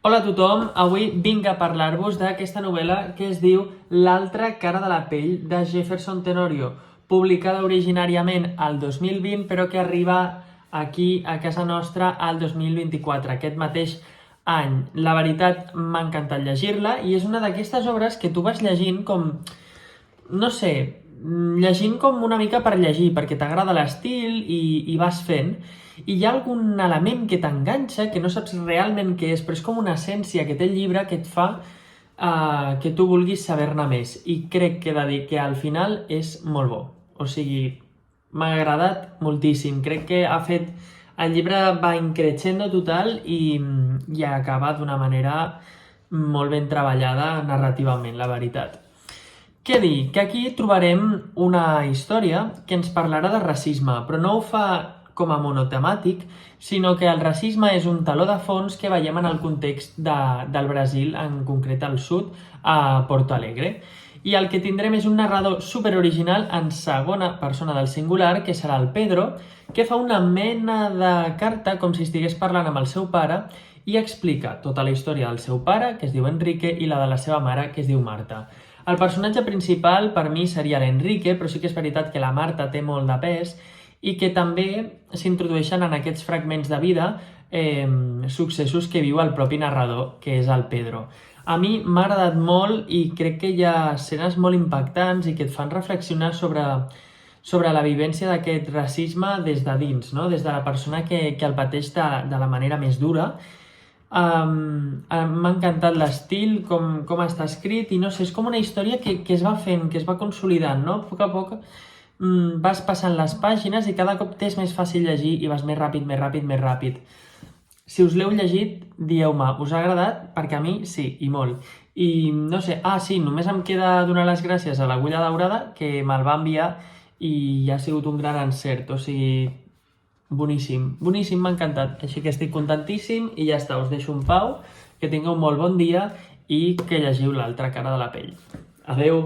Hola a tothom, avui vinc a parlar-vos d'aquesta novel·la que es diu L'altra cara de la pell de Jefferson Tenorio, publicada originàriament al 2020 però que arriba aquí a casa nostra al 2024, aquest mateix any. La veritat, m'ha encantat llegir-la i és una d'aquestes obres que tu vas llegint com, no sé, llegint com una mica per llegir, perquè t'agrada l'estil i vas fent. I hi ha algun element que t'enganxa, que no saps realment què és, però és com una essència que té el llibre que et fa que tu vulguis saber-ne més. I crec que he de dir que al final és molt bo. O sigui, m'ha agradat moltíssim. Crec que ha fet... El llibre va increixendo total i acaba d'una manera molt ben treballada narrativament, la veritat. Què dir? Que aquí trobarem una història que ens parlarà de racisme, però no ho fa com a monotemàtic, sinó que el racisme és un taló de fons que veiem en el context del Brasil, en concret al sud, a Porto Alegre. I el que tindrem és un narrador superoriginal en segona persona del singular, que serà el Pedro, que fa una mena de carta com si estigués parlant amb el seu pare i explica tota la història del seu pare, que es diu Enrique, i la de la seva mare, que es diu Marta. El personatge principal per mi seria l'Enrique, però sí que és veritat que la Marta té molt de pes i que també s'introdueixen en aquests fragments de vida successos que viu el propi narrador, que és el Pedro. A mi m'ha agradat molt i crec que hi ha escenes molt impactants i que et fan reflexionar sobre la vivència d'aquest racisme des de dins, no? Des de la persona que el pateix de la manera més dura. M'ha encantat l'estil, com està escrit, i no sé, és com una història que es va fent, que es va consolidant, no? A poc vas passant les pàgines i cada cop t'és més fàcil llegir i vas més ràpid, més ràpid, més ràpid. Si us l'heu llegit, dieu-me, us ha agradat? Perquè a mi sí, i molt. I no sé, sí, només em queda donar les gràcies a l'Agulla Daurada, que me'l va enviar i ha sigut un gran encert, o sigui, boníssim, boníssim, m'ha encantat. Així que estic contentíssim i ja està, us deixo en pau, que tingueu un molt bon dia i que llegiu l'altra cara de la pell. Adeu!